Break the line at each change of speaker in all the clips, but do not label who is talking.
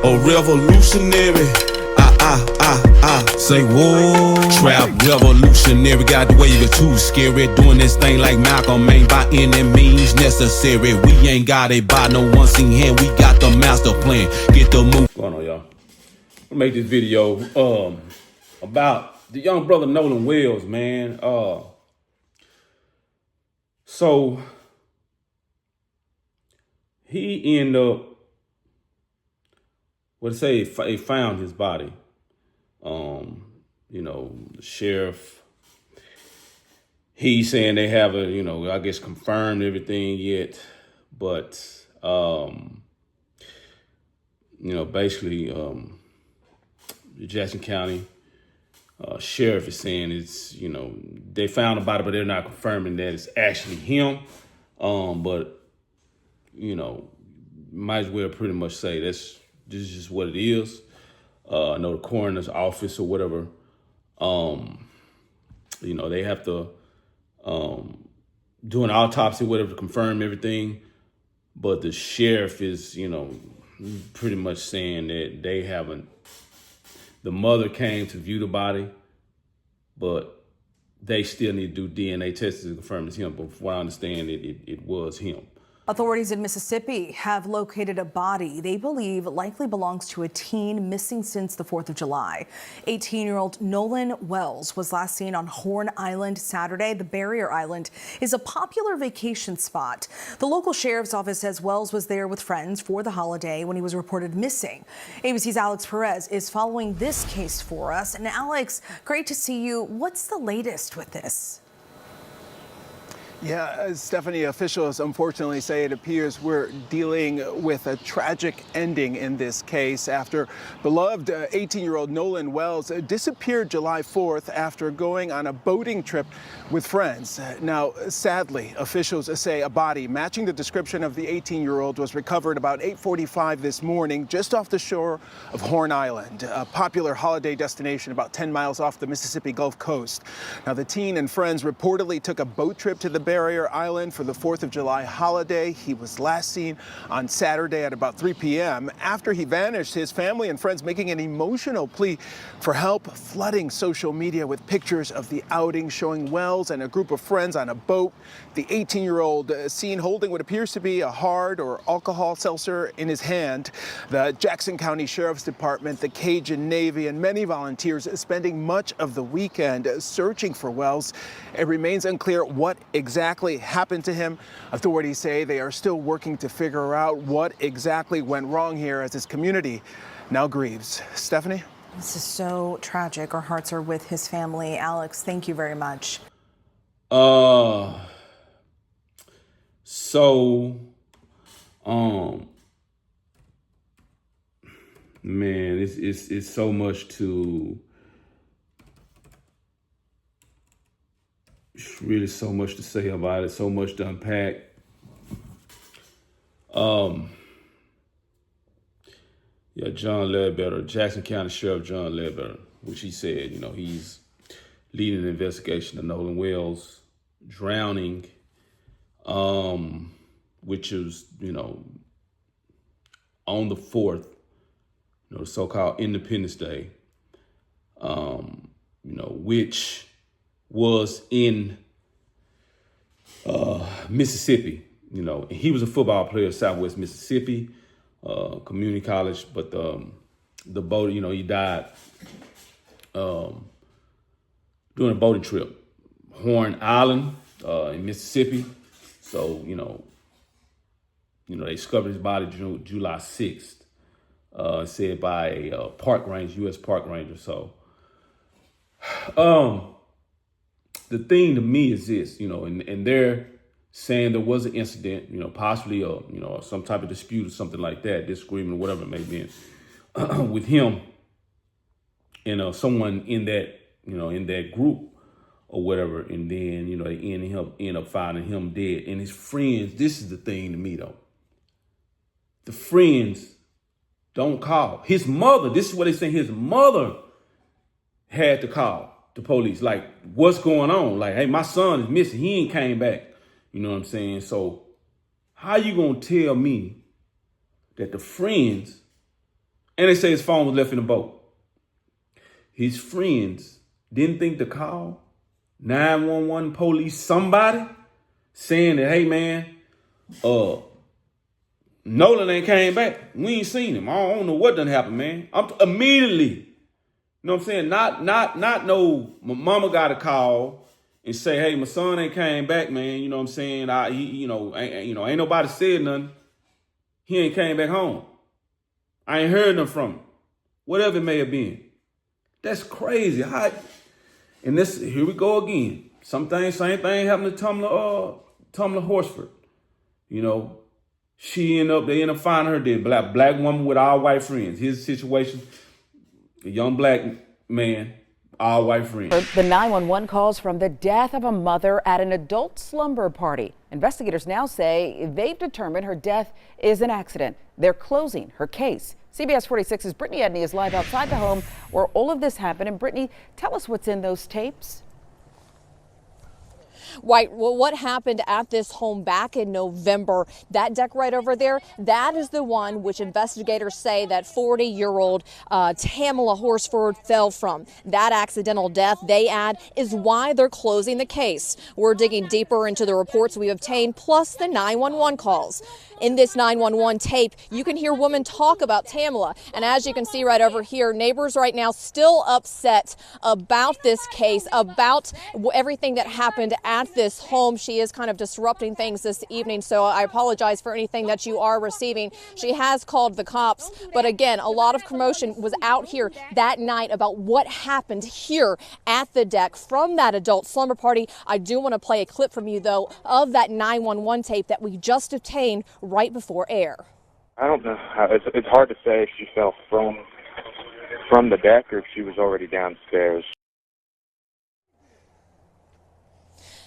A revolutionary. Say whoa. Trap revolutionary. Got the wave of too scary. Doing this thing like Malcolm ain't by any means necessary. We ain't got it by no one seen hand. We got the master plan. Get the move. What's going on, y'all? I'm gonna make this video about the young brother Nolan Wells, man. So he ended up, they found his body. The sheriff, he's saying they haven't, I guess confirmed everything yet, but, basically, the Jackson County sheriff is saying it's, they found the body, but they're not confirming that it's actually him. But, might as well pretty much say this is just what it is. I know the coroner's office or whatever, they have to do an autopsy, whatever, to confirm everything. But the sheriff is, pretty much saying that they haven't. The mother came to view the body, but they still need to do DNA tests to confirm it's him. But from what I understand, it was him.
Authorities in Mississippi have located a body they believe likely belongs to a teen missing since the 4th of July. 18-year-old Nolan Wells was last seen on Horn Island Saturday. The barrier island is a popular vacation spot. The local sheriff's office says Wells was there with friends for the holiday when he was reported missing. ABC's Alex Perez is following this case for us. And Alex, great to see you. What's the latest with this?
Yeah, Stephanie, officials unfortunately say it appears we're dealing with a tragic ending in this case after beloved 18-year-old Nolan Wells disappeared July 4th after going on a boating trip with friends. Now, sadly, officials say a body matching the description of the 18-year-old was recovered about 8:45 this morning just off the shore of Horn Island, a popular holiday destination about 10 miles off the Mississippi Gulf Coast. Now, the teen and friends reportedly took a boat trip to the barrier island for the 4th of July holiday. He was last seen on Saturday at about 3 p.m. After he vanished, his family and friends making an emotional plea for help, flooding social media with pictures of the outing showing Wells and a group of friends on a boat. The 18-year-old seen holding what appears to be a hard or alcohol seltzer in his hand. The Jackson County Sheriff's Department, the Cajun Navy, and many volunteers spending much of the weekend searching for Wells. It remains unclear what exactly happened to him. Authorities say they are still working to figure out what exactly went wrong here as his community now grieves. Stephanie?
This is so tragic. Our hearts are with his family. Alex, thank you very much.
Man, it's so much to. It's really so much to say about it, so much to unpack. John Ledbetter, Jackson County Sheriff John Ledbetter, which he said, he's leading an investigation of Nolan Wells drowning, which is, on the 4th, the so-called Independence Day, which was in Mississippi. He was a football player at Southwest Mississippi Community College, but the boat, he died doing a boating trip, Horn Island in Mississippi. So they discovered his body July 6th, said by a park ranger, U.S. park ranger. So the thing to me is this, and they're saying there was an incident, possibly some type of dispute or something like that, disagreement, whatever it may be, with him and someone in that, in that group or whatever. And then, they end up finding him dead. And his friends, this is the thing to me though. The friends don't call. His mother, this is what they say, his mother had to call the police. Like, what's going on? Like, hey, my son is missing. He ain't came back. You know what I'm saying? So how you gonna tell me that the friends And they say his phone was left in the boat. His friends didn't think to call 911 police, somebody, saying that, hey man, Nolan ain't came back. We ain't seen him. I don't know what done happened, man. Immediately, you know what I'm saying? Not no, my mama got a call and say, hey, my son ain't came back, man. You know what I'm saying? Ain't nobody said nothing. He ain't came back home. I ain't heard nothing from him. Whatever it may have been. That's crazy. And here we go again. Same thing happened to Talma Horsford. You know, they end up finding her dead. Black woman with all white friends. His situation, a young black man, all white friends.
The 911 calls from the death of a mother at an adult slumber party. Investigators now say they've determined her death is an accident. They're closing her case. CBS 46's Brittany Edney is live outside the home where all of this happened. And Brittany, tell us what's in those tapes.
Right. Well, what happened at this home back in November, that deck right over there, that is the one which investigators say that 40-year-old Talma Horsford fell from. That accidental death, they add, is why they're closing the case. We're digging deeper into the reports we obtained, plus the 911 calls. In this 911 tape, you can hear women talk about Talma. And as you can see right over here, neighbors right now still upset about this case, about everything that happened at this home. She is kind of disrupting things this evening, so I apologize for anything that you are receiving. She has called the cops, but again, a lot of commotion was out here that night about what happened here at the deck from that adult slumber party. I do want to play a clip from you, though, of that 911 tape that we just obtained right before air.
I don't know. It's hard to say if she fell from the deck or if she was already downstairs.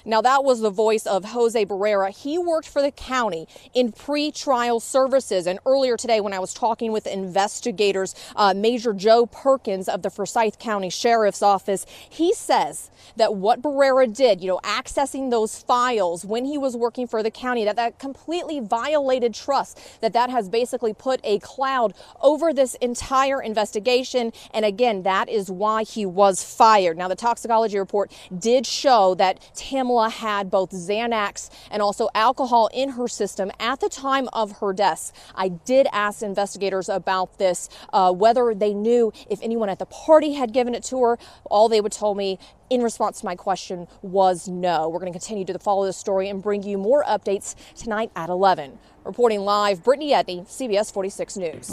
Now, that was the voice of Jose Barrera. He worked for the county in pre-trial services. And earlier today, when I was talking with investigators, Major Joe Perkins of the Forsyth County Sheriff's Office, he says that what Barrera did, accessing those files when he was working for the county, that completely violated trust, that has basically put a cloud over this entire investigation. And again, that is why he was fired. Now, the toxicology report did show that Talma had both Xanax and also alcohol in her system at the time of her death. I did ask investigators about this, whether they knew if anyone at the party had given it to her. All they would tell me in response to my question was no. We're going to continue to follow this story and bring you more updates tonight at 11. Reporting live, Brittany Edney, CBS 46 News.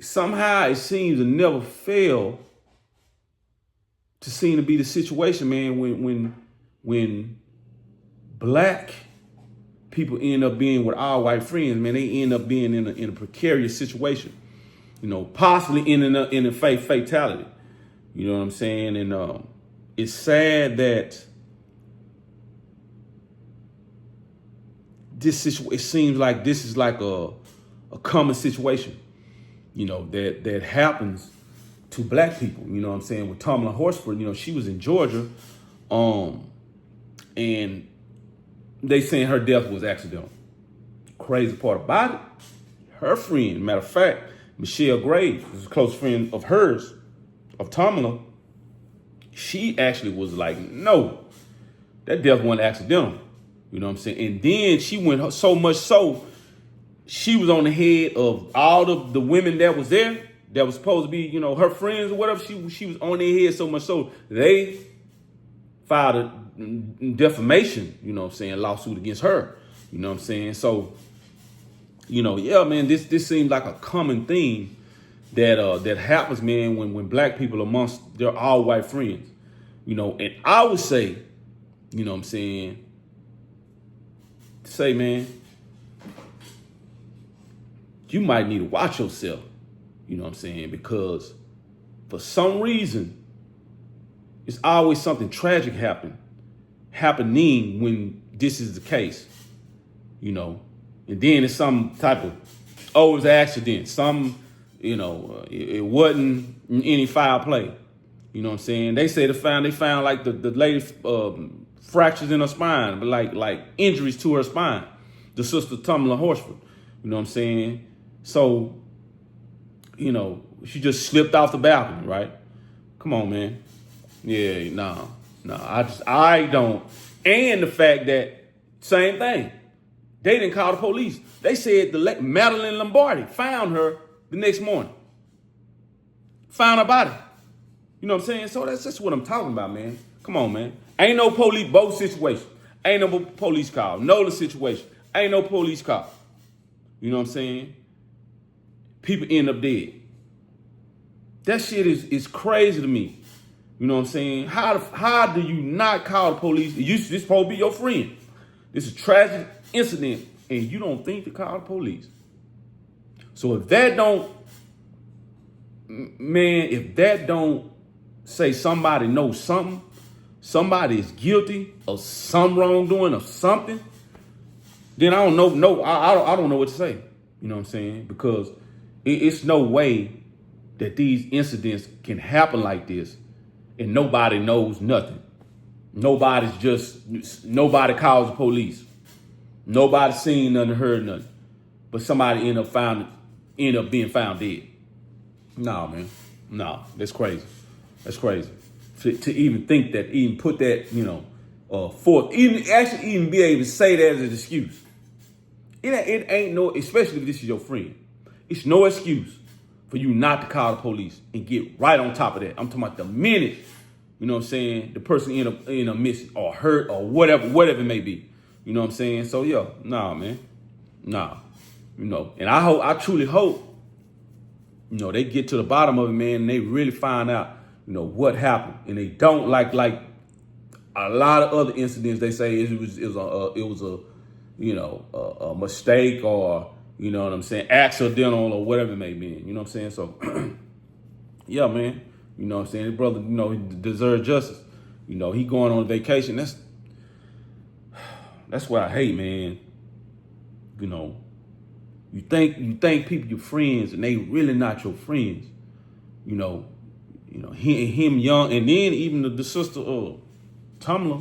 Somehow it seems to never fail to seem to be the situation, man, when black people end up being with our white friends, man, they end up being in a precarious situation, possibly ending up in a fatality. You know what I'm saying? And it's sad that it seems like this is like a common situation, that happens to black people. You know what I'm saying? With Talma Horsford, she was in Georgia, and they saying her death was accidental. Crazy part about it, her friend, matter of fact, Michelle Graves, is a close friend of hers, of Talma, she actually was like, no, that death wasn't accidental. You know what I'm saying? And then she went so much so, she was on the head of all of the women that was there, that was supposed to be, her friends or whatever. She was on their head so much so, they filed a defamation, lawsuit against her. You know what I'm saying? So, yeah, man, this seems like a common thing that happens, man, when black people amongst their all white friends. And I would say, what I'm saying, man, you might need to watch yourself, what I'm saying, because for some reason, it's always something tragic happening when this is the case, and then it's some type of, it was an accident. It wasn't any foul play. You know what I'm saying? They say they found like the lady fractures in her spine, but like injuries to her spine. The sister Talma Horsford. You know what I'm saying? So she just slipped off the balcony, right? Come on, man. Yeah, no. I don't. And the fact that, same thing, they didn't call the police. They said Madeline Lombardi found her the next morning. Found her body. You know what I'm saying? So that's just what I'm talking about, man. Come on, man. Ain't no police, both situations. Ain't no police call. Nolan situation. Ain't no police call. You know what I'm saying? People end up dead. That shit is crazy to me. You know what I'm saying? How do you not call the police? This supposed to be your friend. This is a tragic incident, and you don't think to call the police. So if that don't say somebody knows something, somebody is guilty of some wrongdoing or something, then I don't know. I don't know what to say. You know what I'm saying? Because it's no way that these incidents can happen like this and nobody knows nothing. Nobody calls the police. Nobody seen nothing, heard nothing. But somebody end up being found dead. Nah, man. Nah, that's crazy. That's crazy. To even think that, even put that, forth, even be able to say that as an excuse. It ain't no, especially if this is your friend. It's no excuse for you not to call the police and get right on top of that. I'm talking about the minute, you know what I'm saying, the person end up missing or hurt or whatever it may be. You know what I'm saying? So yeah, nah, man. Nah. And I truly hope, they get to the bottom of it, man, and they really find out, what happened. And they don't like a lot of other incidents, they say it was a mistake or, you know what I'm saying, accidental or whatever it may be. You know what I'm saying? So, yeah, man. You know what I'm saying? His brother, he deserves justice. He going on vacation. That's what I hate, man. You think people your friends and they really not your friends. Him young, and then even the sister Talma,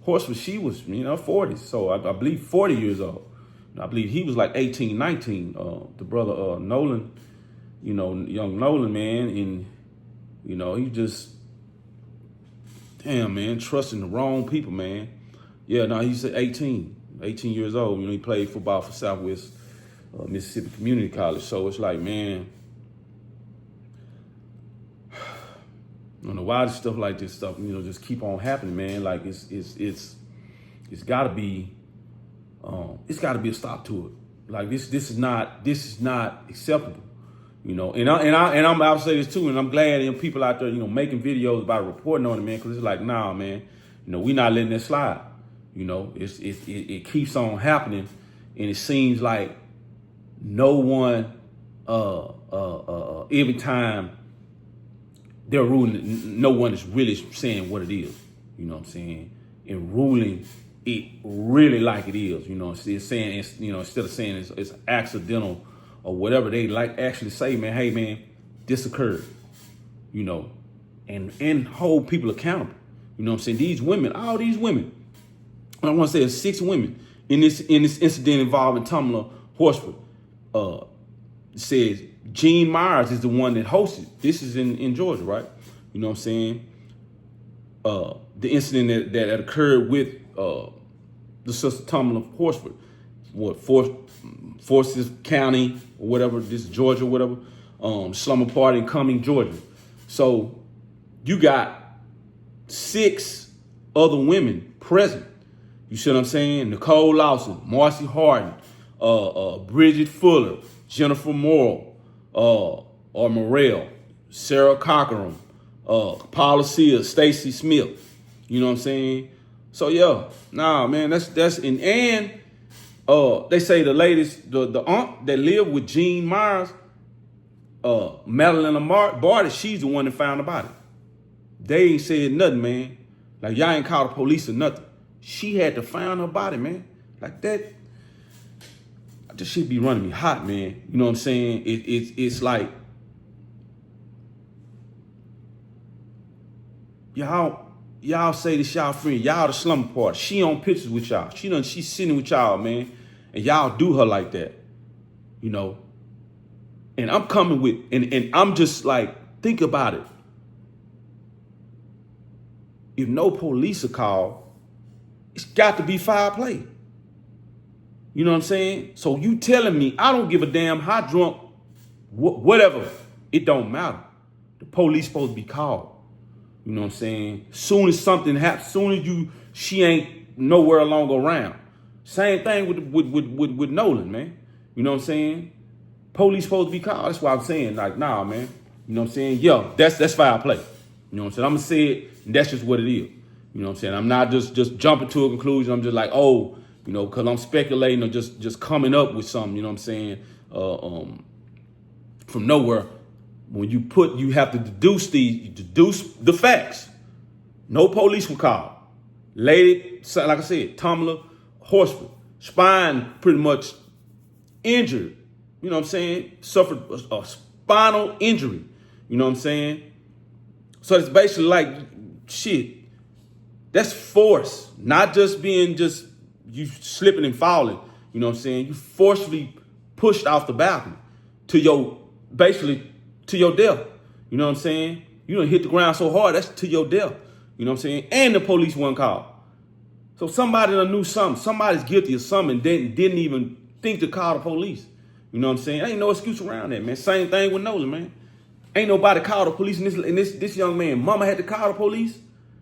Horsford, she was 40, so I believe 40 years old. I believe he was like 18, 19. The brother Nolan, young Nolan, man, and he just, damn, man, trusting the wrong people, man. Yeah, no, he's 18 years old. He played football for Southwest Mississippi Community College. So it's like, man, I don't know why stuff like this stuff, just keep on happening, man. Like it's gotta be a stop to it. Like this is not acceptable. And I'm about to say this too, and I'm glad people out there, making videos about reporting on it, man, because it's like, nah, man, we not letting it slide. It keeps on happening, and it seems like no one every time they're ruling, no one is really saying what it is. You know what I'm saying? And ruling it really like it is. It's saying instead of saying it's accidental or whatever, they like actually say, man, hey man, this occurred. And hold people accountable. You know what I'm saying? These women, all these women, I want to say it's 6 women in this incident involving Talma Horsford. Says Gene Myers is the one that hosted. This is in Georgia, right? You know what I'm saying? The incident that occurred with the sister Talma Horsford, Forsyth County or whatever, this is Georgia, whatever, slumber party in Cumming, Georgia. So you got 6 other women present. You see what I'm saying? Nicole Lawson, Marcy Harden, Bridget Fuller, Jennifer Morrow, or Morrell, Sarah Cochran, Paula Sears, Stacy Smith. You know what I'm saying? So yeah, nah, man, that's and they say the ladies, the aunt that lived with Gene Myers, Madeline Lombardi, she's the one that found the body. They ain't said nothing, man. Like y'all ain't called the police or nothing. She had to find her body, man. Like that. This shit be running me hot, man. You know what I'm saying? It's like y'all say this y'all friend, y'all the slumber party. She on pictures with y'all. She's sitting with y'all, man, and y'all do her like that. And I'm coming with, and I'm just like, think about it. If no police are called, it's got to be foul play. You know what I'm saying? So you telling me I don't give a damn how drunk, whatever, it don't matter. The police supposed to be called. You know what I'm saying? Soon as something happens, soon as she ain't nowhere along around. Same thing with Nolan, man. You know what I'm saying? Police supposed to be called. That's why I'm saying, like, nah, man. You know what I'm saying? Yo, that's foul play. You know what I'm saying? I'm gonna say it, and that's just what it is. You know what I'm saying? I'm not just jumping to a conclusion. I'm just like, oh, you know, because I'm speculating or just coming up with something. You know what I'm saying? From nowhere. When you have to deduce the facts. No police were called. Lady, like I said, Talma Horsford, spine pretty much injured. You know what I'm saying? Suffered a spinal injury. You know what I'm saying? So it's basically like, shit, that's force. Not just being you slipping and falling. You know what I'm saying? You forcefully pushed off the balcony to your death. You know what I'm saying? You done hit the ground so hard, that's to your death. You know what I'm saying? And the police weren't called. So somebody done knew something. Somebody's guilty of something and didn't even think to call the police. You know what I'm saying? Ain't no excuse around that, man. Same thing with Nolan, man. Ain't nobody called the police, and this young man, mama had to call the police.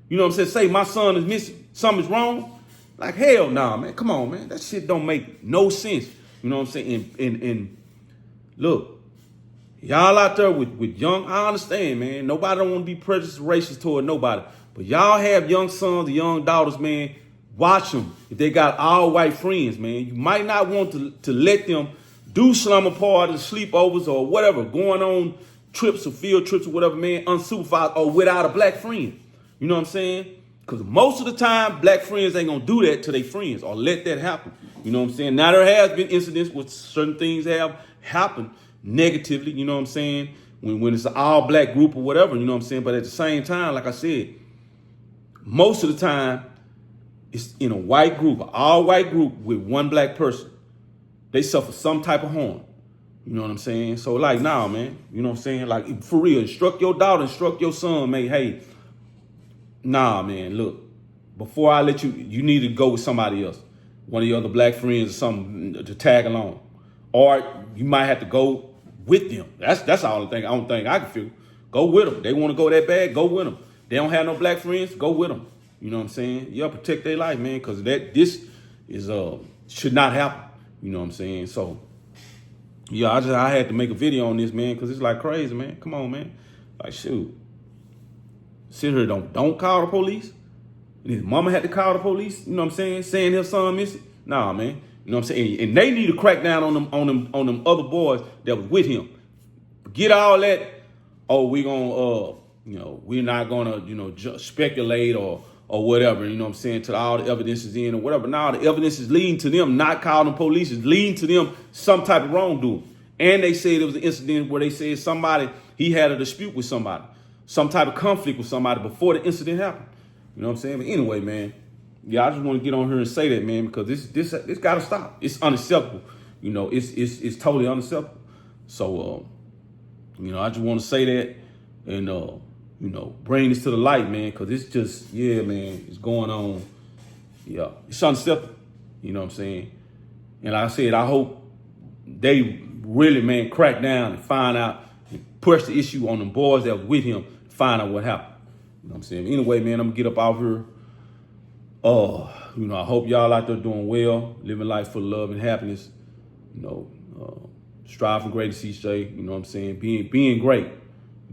You know what I'm saying? Say my son is missing, something's wrong. Like, hell nah, man. Come on, man. That shit don't make no sense. You know what I'm saying? And look, y'all out there with young, I understand, man. Nobody don't want to be prejudiced, racist toward nobody. But y'all have young sons, young daughters, man. Watch them. If they got all white friends, man, you might not want to let them do slumber parties, sleepovers, or whatever, going on trips or field trips or whatever, man, unsupervised or without a black friend. You know what I'm saying? Because most of the time, black friends ain't gonna do that to their friends or let that happen. You know what I'm saying? Now there has been incidents where certain things have happened negatively, you know what I'm saying? When it's an all black group or whatever, you know what I'm saying? But at the same time, like I said, most of the time, it's in a white group, an all white group with one black person. They suffer some type of harm. You know what I'm saying? So like, nah, man, you know what I'm saying? Like, for real, instruct your daughter, instruct your son, man, hey, nah, man, look, before I let you need to go with somebody else, one of your other black friends or something to tag along. Or you might have to go with them. That's all I don't think I can feel. Go with them. They want to go that bad, go with them. They don't have no black friends, go with them. You know what I'm saying? You gotta protect their life, man, because this is should not happen. You know what I'm saying? So yeah, I had to make a video on this, man, because it's like crazy, man. Come on, man. Like, shoot. Sit here, don't call the police. And his mama had to call the police, you know what I'm saying her son missing. Nah, man. You know what I'm saying? And they need to crack down on them other boys that was with him. Forget all that. Oh, we're not gonna, speculate or whatever, you know what I'm saying, till all the evidence is in or whatever. Now the evidence is leading to them not calling the police, is leading to them some type of wrongdoing. And they said it was an incident where they said he had a dispute with somebody, some type of conflict with somebody before the incident happened. You know what I'm saying? But anyway, man, yeah, I just want to get on here and say that, man, because this got to stop. It's unacceptable. It's totally unacceptable. So, I just want to say that and, bring this to the light, man, because it's just, yeah, man, it's going on. Yeah, it's unacceptable. You know what I'm saying? And like I said, I hope they really, man, crack down and find out and push the issue on them boys that was with him, find out what happened. You know what I'm saying? Anyway, man, I'm going to get up out here. I hope y'all out there doing well, living life full of love and happiness. Strive for greatness each day. You know what I'm saying? Being great.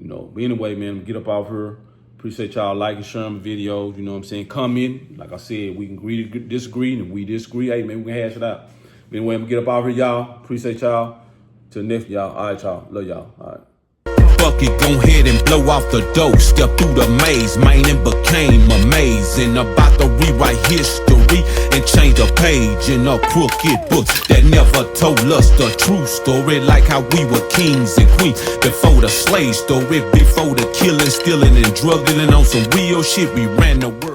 But anyway, man, I'm going to get up out here. Appreciate y'all liking, sharing my videos. You know what I'm saying? Comment. Like I said, we can agree to disagree. And if we disagree, hey, man, we can hash it out. But anyway, I'm going to get up out here, y'all. Appreciate y'all. Till next, y'all. All right, y'all. Love y'all. All right.
Bucket, go ahead and blow out the dough. Step through the maze, man, and became amazing. About to rewrite history and change the page in a crooked book that never told us the true story, like how we were kings and queens before the slave story, before the killing, stealing, and drug dealing on some real shit. We ran the world.